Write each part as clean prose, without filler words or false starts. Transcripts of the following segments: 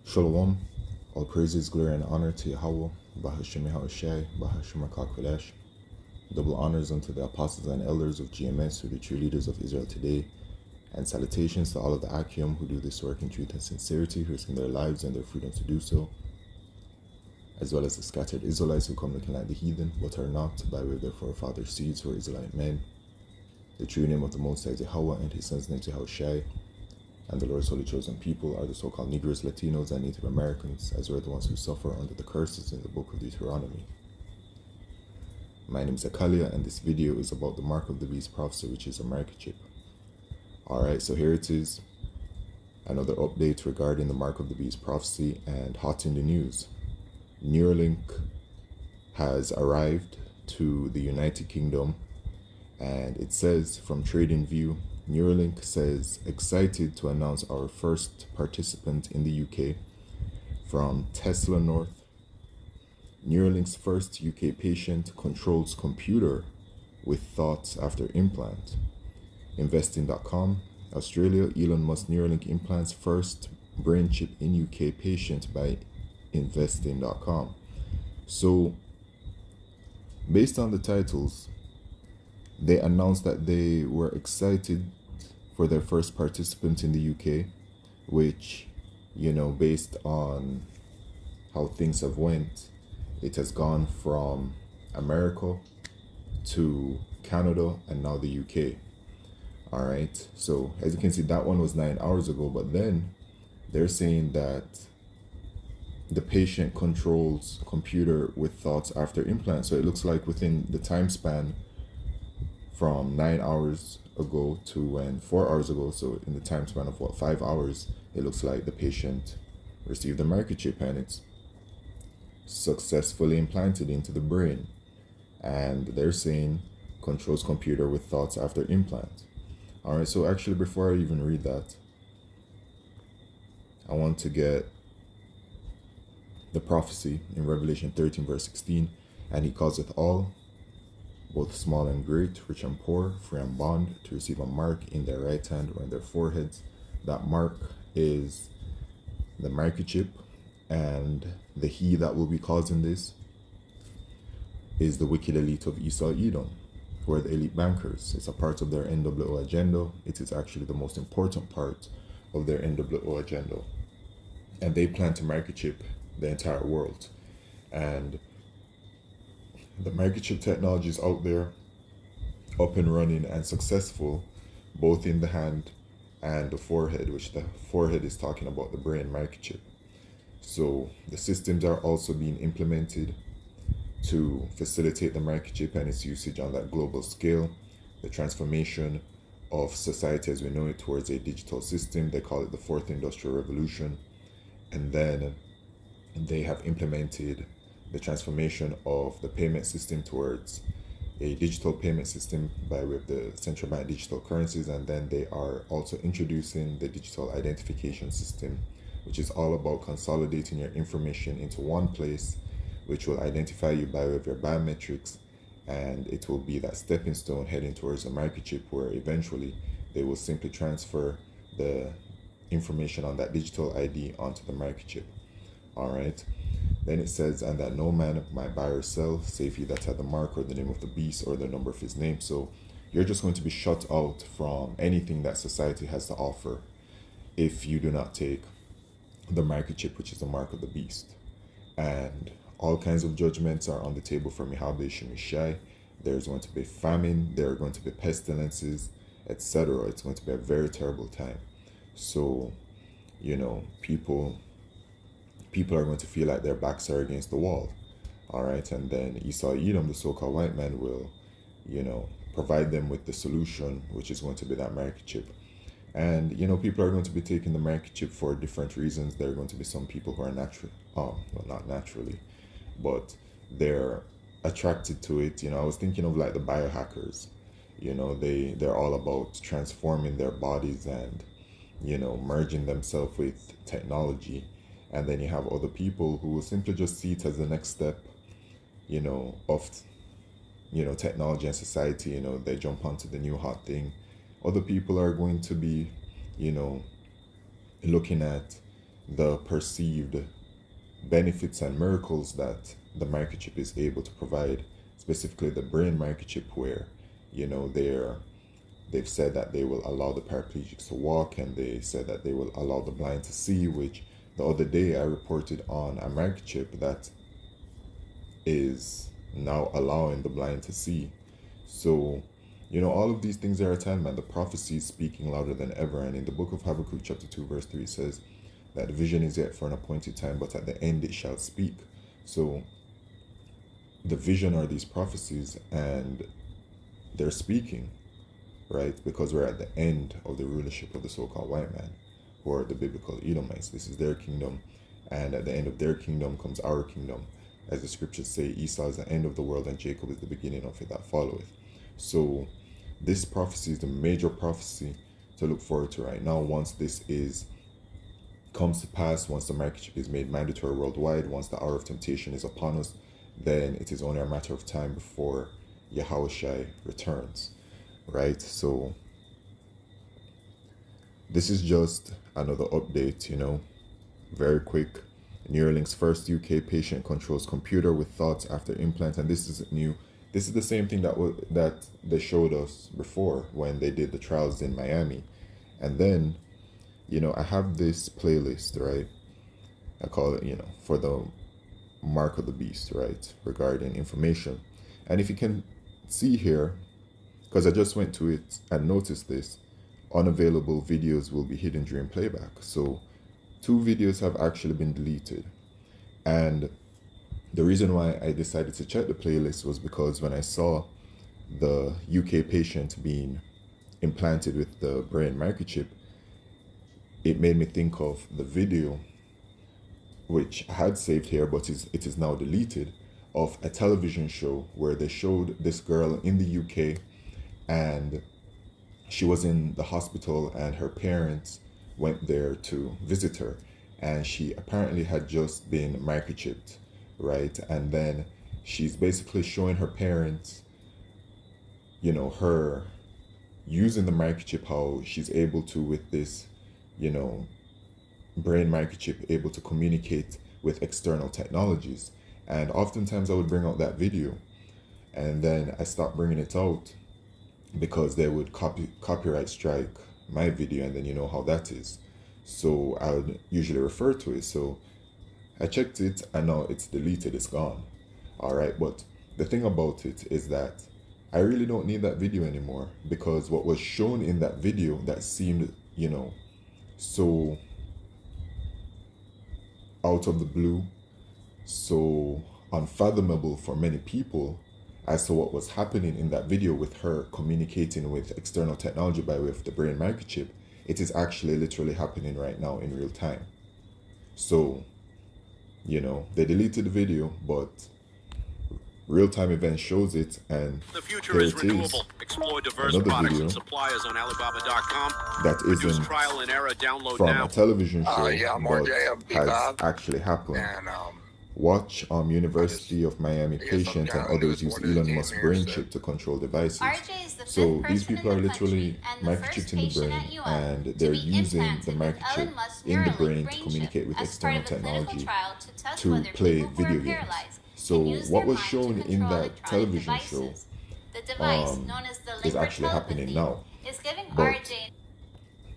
Shalom, all praises, glory, and honor to Yahweh, Bahashim Yahushai, Bahashim HaKakodesh. Double honors unto the apostles and elders of GMS, who are the true leaders of Israel today, and salutations to all of the Akim who do this work in truth and sincerity, risking their lives and their freedom to do so, as well as the scattered Israelites who come looking like the heathen, but are not, by way of their forefathers' seeds who are Israelite men. The true name of the Most High is Yahweh, and his son's name is Yahushai. And the Lord's holy chosen people are the so-called Negroes, Latinos, and Native Americans, as we're the ones who suffer under the curses in the book of Deuteronomy. My name is Akalia, and this video is about the Mark of the Beast prophecy, which is a microchip. Alright, so here it is. Another update regarding the Mark of the Beast prophecy, and hot in the news. Neuralink has arrived to the United Kingdom, and it says from TradingView, Neuralink says, excited to announce our first participant in the UK. From Tesla North, Neuralink's first UK patient controls computer with thoughts after implant. Investing.com, Australia, Elon Musk Neuralink implants first brain chip in UK patient by Investing.com. So, based on the titles, they announced that they were excited for their first participant in the UK, which, based on how things have went, it has gone from America to Canada and now the UK. All right. So as you can see, that one was 9 hours ago, but then they're saying that the patient controls computer with thoughts after implant. So it looks like within the time span from 9 hours ago to 4 hours ago, so in the time span of 5 hours, it looks like the patient received the microchip and it's successfully implanted into the brain. And they're saying controls computer with thoughts after implant. All right, so actually before I even read that, I want to get the prophecy in Revelation 13 verse 16, and he causeth all, both small and great, rich and poor, free and bond, to receive a mark in their right hand or in their foreheads. That mark is the microchip, and the he that will be causing this is the wicked elite of Esau Edom, who are the elite bankers. It's a part of their NWO agenda. It is actually the most important part of their NWO agenda. And they plan to microchip the entire world. And the microchip technology is out there, up and running and successful, both in the hand and the forehead, which the forehead is talking about the brain microchip. So the systems are also being implemented to facilitate the microchip and its usage on that global scale. The transformation of society as we know it towards a digital system, they call it the fourth industrial revolution. And then they have implemented the transformation of the payment system towards a digital payment system by way of the central bank digital currencies. And then they are also introducing the digital identification system, which is all about consolidating your information into one place, which will identify you by way of your biometrics. And it will be that stepping stone heading towards a microchip, where eventually they will simply transfer the information on that digital ID onto the microchip. All right. Then it says, and that no man might buy or sell, save he that had the mark or the name of the beast or the number of his name. So you're just going to be shut out from anything that society has to offer if you do not take the microchip, which is the mark of the beast. And all kinds of judgments are on the table from Yahweh Shemishai. There's going to be famine, there are going to be pestilences, etc. It's going to be a very terrible time. So, people are going to feel like their backs are against the wall. All right. And then Esau Edom, the so-called white man, will, provide them with the solution, which is going to be that microchip. And, people are going to be taking the microchip for different reasons. There are going to be some people who are not naturally, but they're attracted to it. I was thinking of like the biohackers, they're all about transforming their bodies and, merging themselves with technology. And then you have other people who will simply just see it as the next step, of, technology and society. They jump onto the new hot thing. Other people are going to be, looking at the perceived benefits and miracles that the microchip is able to provide, specifically the brain microchip, where they've said that they will allow the paraplegics to walk, and they said that they will allow the blind to see, which the other day I reported on a microchip that is now allowing the blind to see. So, all of these things are at hand, man. The prophecy is speaking louder than ever. And in the book of Habakkuk, chapter 2, verse 3, it says that the vision is yet for an appointed time, but at the end it shall speak. So, the vision are these prophecies, and they're speaking, right? Because we're at the end of the rulership of the so-called white man, who are the biblical Edomites. This is their kingdom, and at the end of their kingdom comes our kingdom. As the scriptures say, Esau is the end of the world, and Jacob is the beginning of it that followeth. So this prophecy is the major prophecy to look forward to right now. Once this comes to pass, once the microchip is made mandatory worldwide, once the hour of temptation is upon us, then it is only a matter of time before Yahushua returns, right? So this is just another update, very quick. Neuralink's first UK patient controls computer with thoughts after implant, and this isn't new. This is the same thing that they showed us before when they did the trials in Miami. And then, I have this playlist, right? I call it, for the mark of the beast, right? Regarding information. And if you can see here, because I just went to it and noticed this, unavailable videos will be hidden during playback. So 2 videos have actually been deleted. And the reason why I decided to check the playlist was because when I saw the UK patient being implanted with the brain microchip, it made me think of the video, which I had saved here, but it is now deleted, of a television show where they showed this girl in the UK, and she was in the hospital, and her parents went there to visit her, and she apparently had just been microchipped, right? And then she's basically showing her parents, her using the microchip, how she's able to, with this, brain microchip, able to communicate with external technologies. And oftentimes I would bring out that video, and then I stopped bringing it out because they would copyright strike my video, and then you know how that is. So I would usually refer to it. So I checked it, and now it's deleted, it's gone. All right, but the thing about it is that I really don't need that video anymore, because what was shown in that video that seemed, so out of the blue, so unfathomable for many people as to what was happening in that video with her communicating with external technology by way of the brain microchip, it is actually literally happening right now in real time. So, they deleted the video, but real-time event shows it, and the future is renewable. Explore diverse products and suppliers on Alibaba.com. That isn't trial and error. Download from now. a television show, but has actually happened. And, Watch University of Miami patient and others use Elon Musk brain chip to control devices. So these people are literally microchipped in the brain, and they're using the microchip in the brain to communicate with external technology to play video games. So what was shown in that television show is actually happening now. But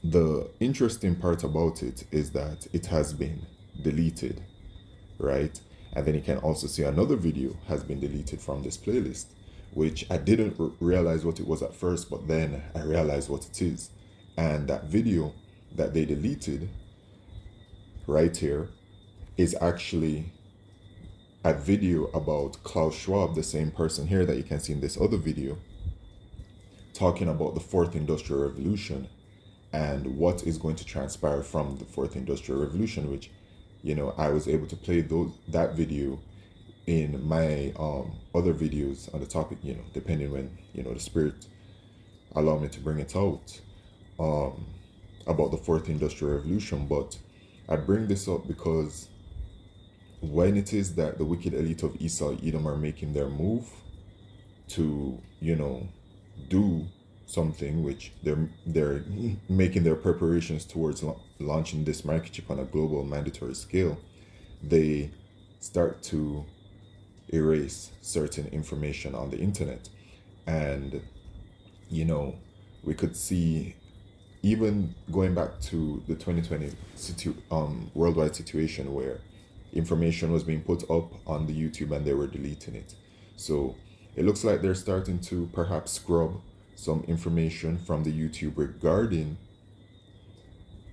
the interesting part about it is that it has been deleted, right? And then you can also see another video has been deleted from this playlist, which I didn't realize what it was at first, but then I realized what it is. And that video that they deleted right here is actually a video about Klaus Schwab, the same person here that you can see in this other video, talking about the 4th Industrial Revolution and what is going to transpire from the 4th Industrial Revolution, which, I was able to play that video in my other videos on the topic, depending when, the Spirit allow me to bring it out, about the 4th Industrial Revolution. But I bring this up because when it is that the wicked elite of Esau, Edom are making their move to, do something, which they're making their preparations towards launching this microchip on a global mandatory scale, they start to erase certain information on the internet. And we could see, even going back to the 2020 worldwide situation, where information was being put up on the YouTube and they were deleting it. So it looks like they're starting to perhaps scrub some information from the YouTube regarding,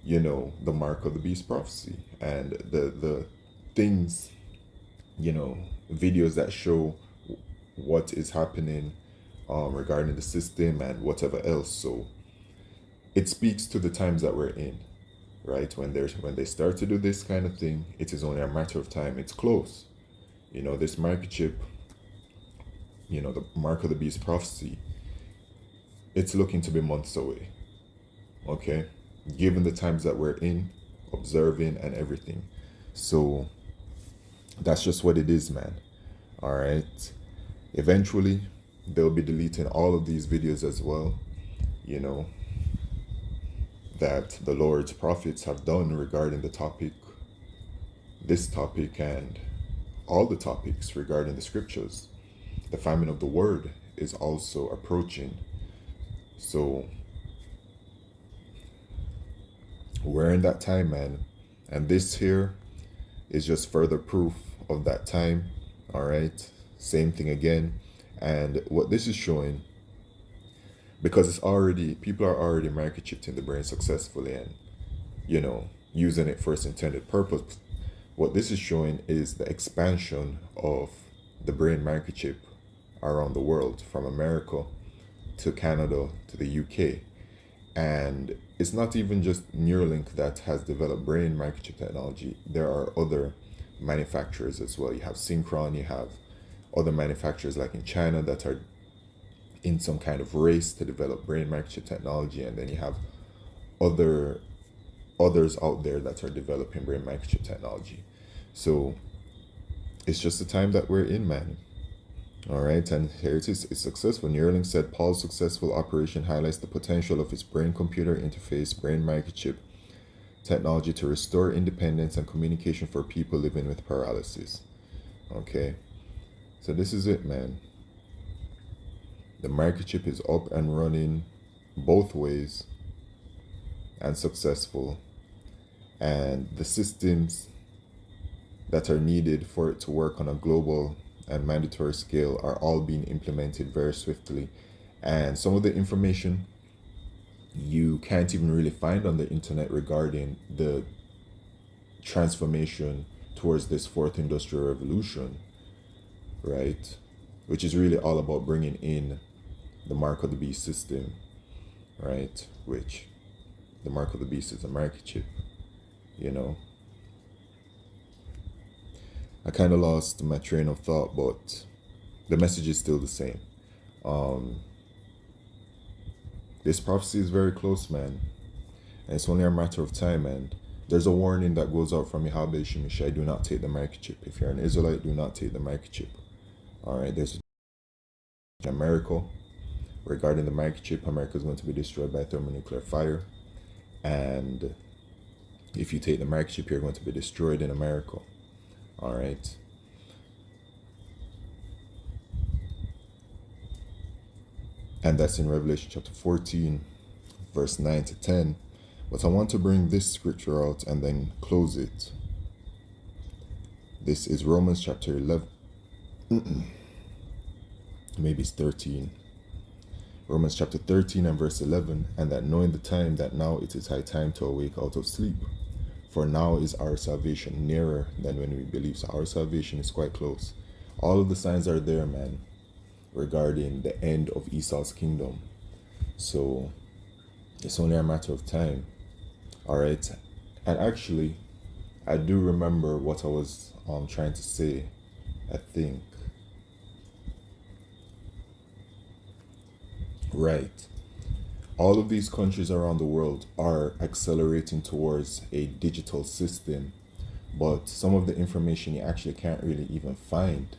the mark of the beast prophecy and the things, videos that show what is happening regarding the system and whatever else. So it speaks to the times that we're in, right? When they start to do this kind of thing, it is only a matter of time. It's close. This microchip, the mark of the beast prophecy, it's looking to be months away. Okay? Given the times that we're in, observing and everything. So that's just what it is, man. All right. Eventually, they'll be deleting all of these videos as well, that the Lord's prophets have done regarding this topic, and all the topics regarding the scriptures. The famine of the word is also approaching. So we're in that time, man. And this here is just further proof of that time. All right. Same thing again. And what this is showing, because people are already microchipped in the brain successfully and, using it for its intended purpose. What this is showing is the expansion of the brain microchip around the world, from America to Canada to the UK. And it's not even just Neuralink that has developed brain microchip technology. There are other manufacturers as well. You have Synchron, you have other manufacturers like in China that are in some kind of race to develop brain microchip technology, and then you have others out there that are developing brain microchip technology. So it's just the time that we're in, man. All right, and here it is. It's successful. Neuralink said Paul's successful operation highlights the potential of his brain-computer interface brain microchip technology to restore independence and communication for people living with paralysis. Okay, so this is it, man. The microchip is up and running both ways and successful. And the systems that are needed for it to work on a global and mandatory scale are all being implemented very swiftly. And some of the information you can't even really find on the internet regarding the transformation towards this fourth industrial revolution, right? Which is really all about bringing in the mark of the beast system, right? Which the mark of the beast is a microchip, I kind of lost my train of thought, but the message is still the same. This prophecy is very close, man. And it's only a matter of time, and there's a warning that goes out from Yahweh Shemishai: do not take the microchip. If you're an Israelite, do not take the microchip. All right, there's America. Regarding the microchip, America is going to be destroyed by thermonuclear fire. And if you take the microchip, you're going to be destroyed in America. All right. And that's in Revelation chapter 14, verse 9 to 10. But I want to bring this scripture out and then close it. This is Romans chapter 11. Maybe it's 13. Romans chapter 13 and verse 11. And that knowing the time, that now it is high time to awake out of sleep. For now is our salvation nearer than when we believe. So our salvation is quite close. All of the signs are there, man, regarding the end of Esau's kingdom. So it's only a matter of time. All right. And actually, I do remember what I was trying to say, I think. Right. All of these countries around the world are accelerating towards a digital system, but some of the information you actually can't really even find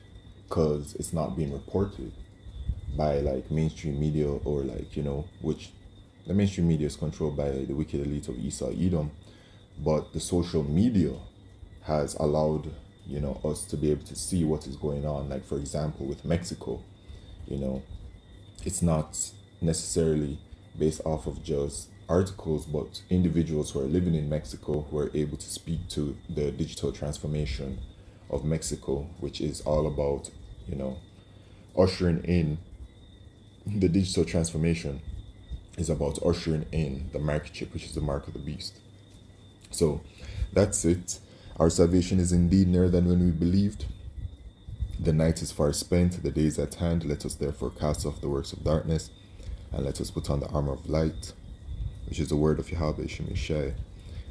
because it's not being reported. by like mainstream media, or like, which the mainstream media is controlled by the wicked elite of Esau Edom, but the social media has allowed, us to be able to see what is going on. Like, for example, with Mexico, it's not necessarily based off of just articles, but individuals who are living in Mexico who are able to speak to the digital transformation of Mexico, which is all about, ushering in the digital transformation is about ushering in the microchip, which is the mark of the beast. So that's it. Our salvation is indeed nearer than when we believed. The night is far spent, the day is at hand. Let us therefore cast off the works of darkness, and let us put on the armor of light, which is the word of Yahweh Shemeshai.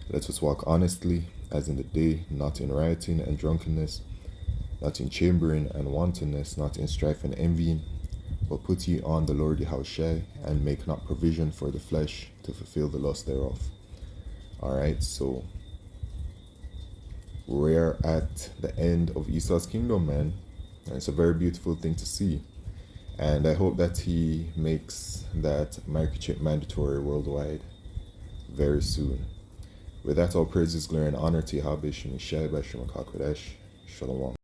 Let us walk honestly, as in the day, not in rioting and drunkenness, not in chambering and wantonness, not in strife and envying, but put ye on the Lord Yahushua, and make not provision for the flesh to fulfill the lust thereof. Alright, so we're at the end of Esau's kingdom, man. And it's a very beautiful thing to see. And I hope that he makes that microchip mandatory worldwide very soon. With that, all praises, glory, and honor to Yahweh Shemeshai by Shema Kodesh. Shalom.